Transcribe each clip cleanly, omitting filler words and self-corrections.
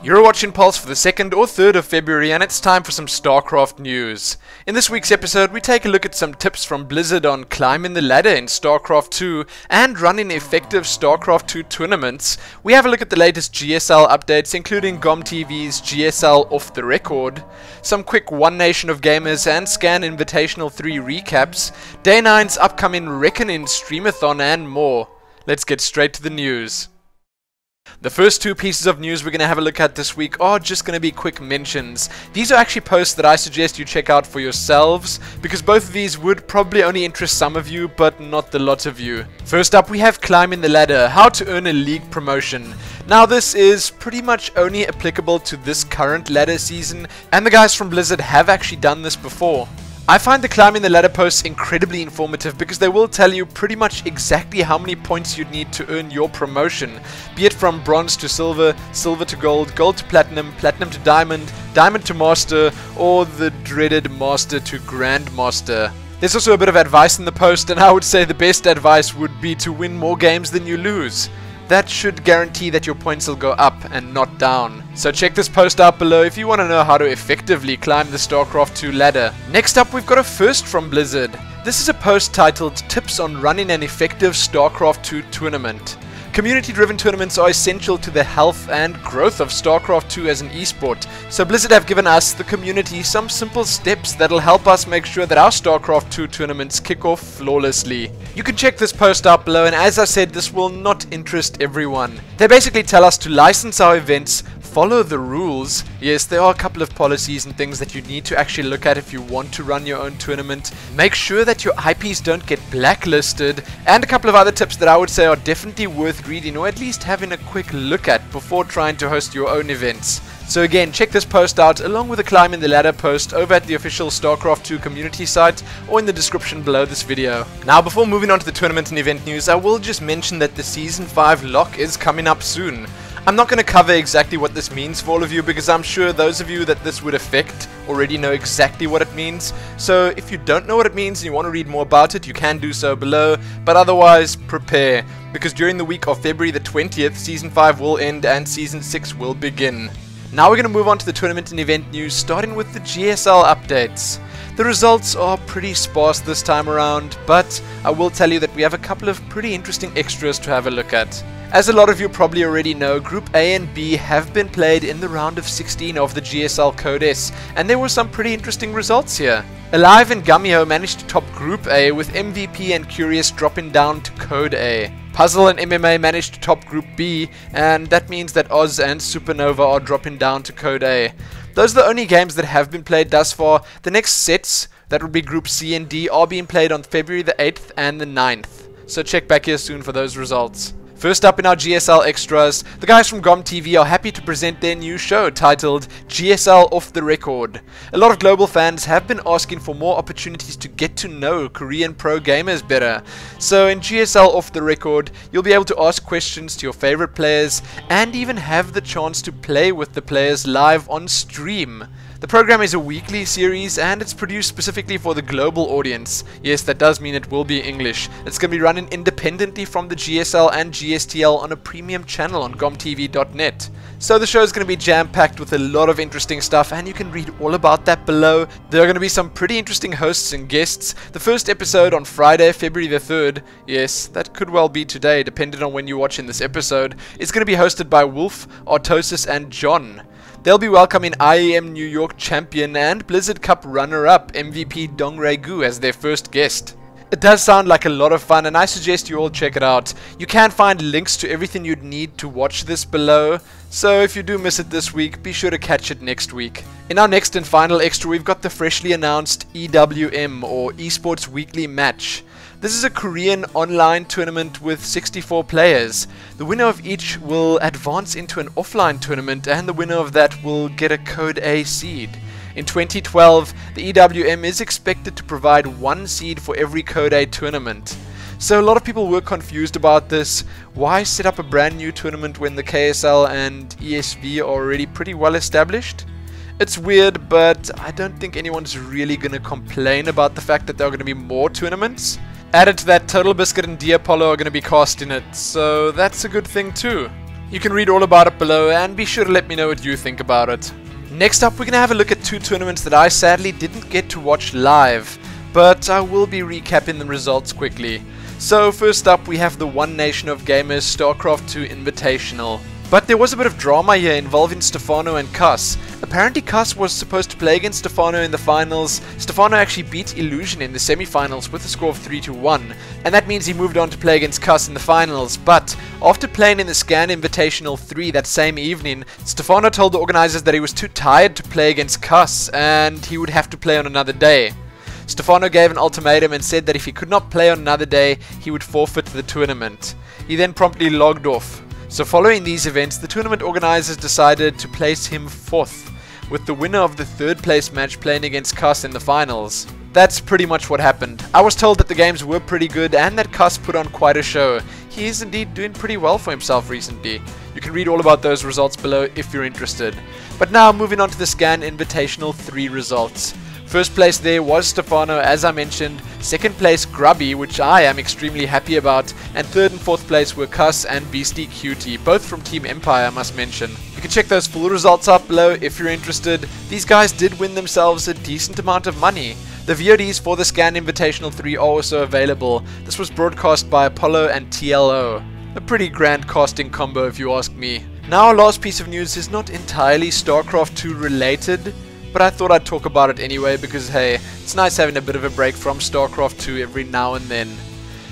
You're watching Pulse for the 2nd or 3rd of February, and it's time for some StarCraft news. In this week's episode, we take a look at some tips from Blizzard on climbing the ladder in StarCraft 2 and running effective StarCraft 2 tournaments. We have a look at the latest GSL updates, including GOMTV's GSL Off the Record, some quick One Nation of Gamers and Scan Invitational 3 recaps, Day 9's upcoming Reckoning Streamathon, and more. Let's get straight to the news. The first two pieces of news we're going to have a look at this week are just going to be quick mentions. These are actually posts that I suggest you check out for yourselves, because both of these would probably only interest some of you, but not the lot of you. First up, we have Climbing the Ladder, how to earn a league promotion. Now this is pretty much only applicable to this current ladder season, and the guys from Blizzard have actually done this before. I find the Climbing the Ladder posts incredibly informative because they will tell you pretty much exactly how many points you'd need to earn your promotion, be it from bronze to silver, silver to gold, gold to platinum, platinum to diamond, diamond to master, or the dreaded master to grandmaster. There's also a bit of advice in the post, and I would say the best advice would be to win more games than you lose. That should guarantee that your points will go up and not down. So check this post out below if you want to know how to effectively climb the StarCraft 2 ladder. Next up, we've got a first from Blizzard. This is a post titled Tips on Running an Effective StarCraft 2 Tournament. Community-driven tournaments are essential to the health and growth of StarCraft 2 as an esport, so Blizzard have given us, the community, some simple steps that'll help us make sure that our StarCraft 2 tournaments kick off flawlessly. You can check this post out below, and as I said, this will not interest everyone. They basically tell us to license our events, follow the rules. Yes, there are a couple of policies and things that you need to actually look at if you want to run your own tournament. Make sure that your IPs don't get blacklisted, and a couple of other tips that I would say are definitely worth reading or at least having a quick look at before trying to host your own events. So again, check this post out along with the Climbing the Ladder post over at the official StarCraft 2 community site or in the description below this video. Now, before moving on to the tournament and event news, I will just mention that the Season 5 lock is coming up soon. I'm not going to cover exactly what this means for all of you, because I'm sure those of you that this would affect already know exactly what it means. So if you don't know what it means and you want to read more about it, you can do so below, but otherwise prepare, because during the week of February the 20th, Season 5 will end and Season 6 will begin. Now we're going to move on to the tournament and event news, starting with the GSL updates. The results are pretty sparse this time around, but I will tell you that we have a couple of pretty interesting extras to have a look at. As a lot of you probably already know, Group A and B have been played in the round of 16 of the GSL Code S, and there were some pretty interesting results here. Alive and Gummyo managed to top Group A, with MVP and Curious dropping down to Code A. Puzzle and MMA managed to top Group B, and that means that Oz and Supernova are dropping down to Code A. Those are the only games that have been played thus far. The next sets, that would be Group C and D, are being played on February the 8th and the 9th. So check back here soon for those results. First up in our GSL extras, the guys from GOMTV are happy to present their new show titled GSL Off the Record. A lot of global fans have been asking for more opportunities to get to know Korean pro gamers better. So in GSL Off the Record, you'll be able to ask questions to your favorite players and even have the chance to play with the players live on stream. The program is a weekly series and it's produced specifically for the global audience. Yes, that does mean it will be English. It's going to be running independently from the GSL and GSTL on a premium channel on GOMTV.net. So the show is going to be jam-packed with a lot of interesting stuff, and you can read all about that below. There are going to be some pretty interesting hosts and guests. The first episode on Friday, February the 3rd, yes, that could well be today depending on when you're watching this episode, is going to be hosted by Wolf, Artosis and John. They'll be welcoming IEM New York champion and Blizzard Cup runner-up MVP Dongray-gu as their first guest. It does sound like a lot of fun, and I suggest you all check it out. You can find links to everything you'd need to watch this below, so if you do miss it this week, be sure to catch it next week. In our next and final extra, we've got the freshly announced EWM, or Esports Weekly Match. This is a Korean online tournament with 64 players. The winner of each will advance into an offline tournament, and the winner of that will get a Code A seed. In 2012, the EWM is expected to provide one seed for every Code A tournament. So a lot of people were confused about this. Why set up a brand new tournament when the KSL and ESV are already pretty well established? It's weird, but I don't think anyone's really going to complain about the fact that there are going to be more tournaments. Added to that, Total Biscuit and Diapollo are going to be cast in it, so that's a good thing too. You can read all about it below and be sure to let me know what you think about it. Next up, we're going to have a look at two tournaments that I sadly didn't get to watch live, but I will be recapping the results quickly. So first up, we have the One Nation of Gamers StarCraft 2 Invitational. But there was a bit of drama here involving Stefano and Cuss. Apparently Cuss was supposed to play against Stefano in the finals. Stefano actually beat Illusion in the semi-finals with a score of 3-1, and that means he moved on to play against Cuss in the finals. But after playing in the Scan Invitational 3 that same evening, Stefano told the organizers that he was too tired to play against Cuss and he would have to play on another day. Stefano gave an ultimatum and said that if he could not play on another day, he would forfeit the tournament. He then promptly logged off. So following these events, the tournament organizers decided to place him 4th, with the winner of the 3rd place match playing against Cuss in the finals. That's pretty much what happened. I was told that the games were pretty good and that Cuss put on quite a show. He is indeed doing pretty well for himself recently. You can read all about those results below if you're interested. But now moving on to the Scan Invitational 3 results. First place there was Stefano, as I mentioned. Second place Grubby, which I am extremely happy about. And 3rd and 4th place were Cuss and Beastie Cutie, both from Team Empire, I must mention. You can check those full results up below if you're interested. These guys did win themselves a decent amount of money. The VODs for the Scan Invitational 3 are also available. This was broadcast by Apollo and TLO. A pretty grand casting combo if you ask me. Now our last piece of news is not entirely StarCraft 2 related, but I thought I'd talk about it anyway because hey, it's nice having a bit of a break from StarCraft 2 every now and then.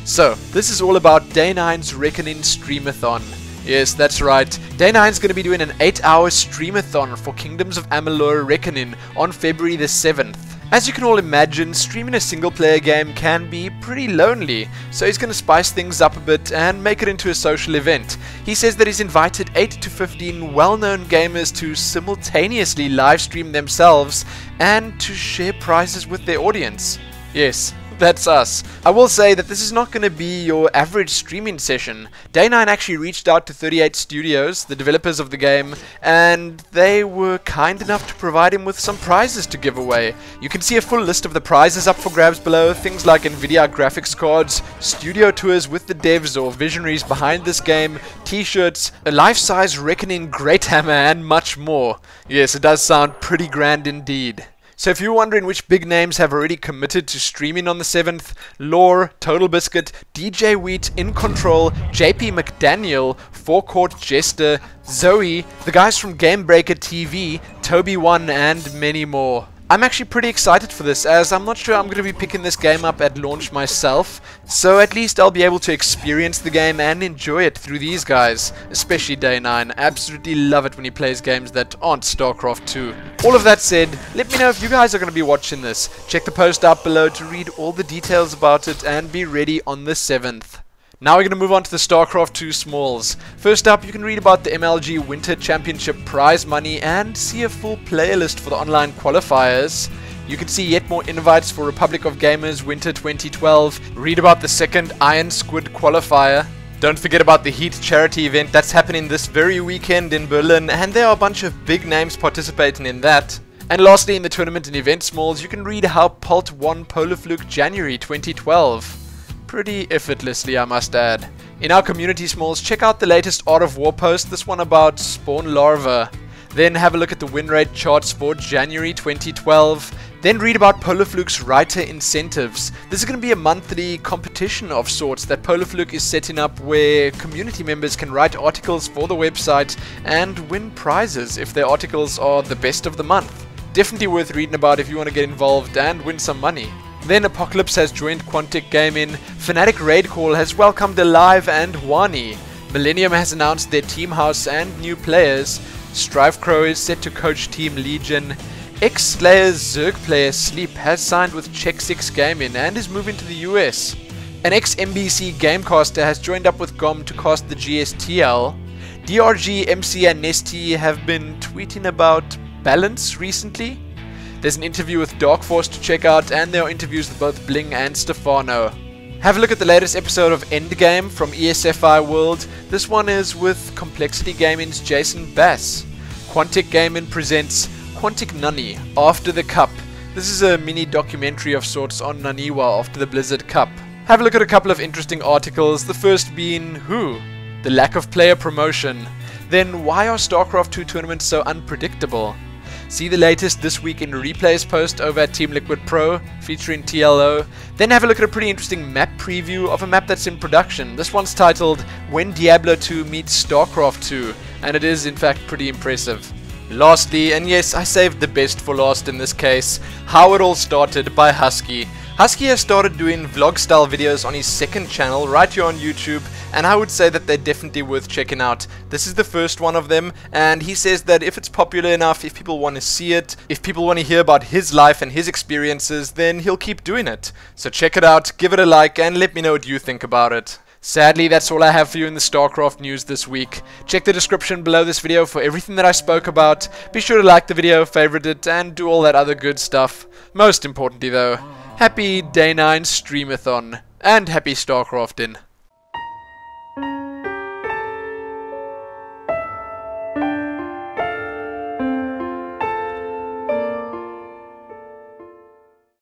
So, this is all about Day 9's Reckoning Streamathon. Yes, that's right. Day 9's going to be doing an 8-hour streamathon for Kingdoms of Amalur Reckoning on February the 7th. As you can all imagine, streaming a single player game can be pretty lonely, so he's going to spice things up a bit and make it into a social event. He says that he's invited 8 to 15 well-known gamers to simultaneously live stream themselves and to share prizes with their audience. Yes, that's us. I will say that this is not going to be your average streaming session. Day 9 actually reached out to 38 Studios, the developers of the game, and they were kind enough to provide him with some prizes to give away. You can see a full list of the prizes up for grabs below, things like Nvidia graphics cards, studio tours with the devs or visionaries behind this game, t-shirts, a life-size Reckoning Great Hammer, and much more. Yes, it does sound pretty grand indeed. So if you're wondering which big names have already committed to streaming on the 7th, Lore, Total Biscuit, DJ Wheat, In Control, JP McDaniel, Forecourt Jester, Zoe, the guys from Gamebreaker TV, Toby1 and many more. I'm actually pretty excited for this, as I'm not sure I'm going to be picking this game up at launch myself, so at least I'll be able to experience the game and enjoy it through these guys, especially Day 9. Absolutely love it when he plays games that aren't StarCraft 2. All of that said, let me know if you guys are going to be watching this. Check the post up below to read all the details about it and be ready on the 7th. Now we're going to move on to the StarCraft 2 smalls. First up, you can read about the MLG Winter Championship prize money and see a full player list for the online qualifiers. You can see yet more invites for Republic of Gamers Winter 2012, read about the second Iron Squid qualifier. Don't forget about the Heat charity event that's happening this very weekend in Berlin, and there are a bunch of big names participating in that. And lastly, in the tournament and event smalls, you can read how Pult won Polar Fluke January 2012. Pretty effortlessly, I must add. In our community smalls, check out the latest Art of War post, this one about Spawn Larva. Then have a look at the win rate charts for January 2012. Then read about Polar Fluke's writer incentives. This is going to be a monthly competition of sorts that Polar Fluke is setting up where community members can write articles for the website and win prizes if their articles are the best of the month. Definitely worth reading about if you want to get involved and win some money. Then Apocalypse has joined Quantic Gaming, Fnatic Raid Call has welcomed Alive and Wani, Millennium has announced their team house and new players, Strivecrow is set to coach Team Legion, ex-Slayer's Zerg player Sleep has signed with Check 6 Gaming and is moving to the US. An ex-MBC Gamecaster has joined up with GOM to cast the GSTL. DRG, MC and Nesty have been tweeting about balance recently. There's an interview with Dark Force to check out, and there are interviews with both Bling and Stefano. Have a look at the latest episode of Endgame from ESFI World. This one is with Complexity Gaming's Jason Bass. Quantic Gaming presents Quantic Nani After the Cup. This is a mini documentary of sorts on Naniwa after the Blizzard Cup. Have a look at a couple of interesting articles, the first being Who? The lack of player promotion. Then why are StarCraft 2 tournaments so unpredictable? See the latest This Week in Replays post over at Team Liquid Pro featuring TLO. Then have a look at a pretty interesting map preview of a map that's in production. This one's titled When Diablo 2 Meets StarCraft 2, and it is in fact pretty impressive. Lastly, and yes, I saved the best for last in this case, How It All Started by Husky. Husky has started doing vlog style videos on his second channel right here on YouTube, and I would say that they're definitely worth checking out. This is the first one of them, and he says that if it's popular enough, if people want to see it, if people want to hear about his life and his experiences, then he'll keep doing it. So check it out, give it a like, and let me know what you think about it. Sadly, that's all I have for you in the StarCraft news this week. Check the description below this video for everything that I spoke about. Be sure to like the video, favorite it, and do all that other good stuff. Most importantly though, happy Day 9 Streamathon, and happy StarCrafting.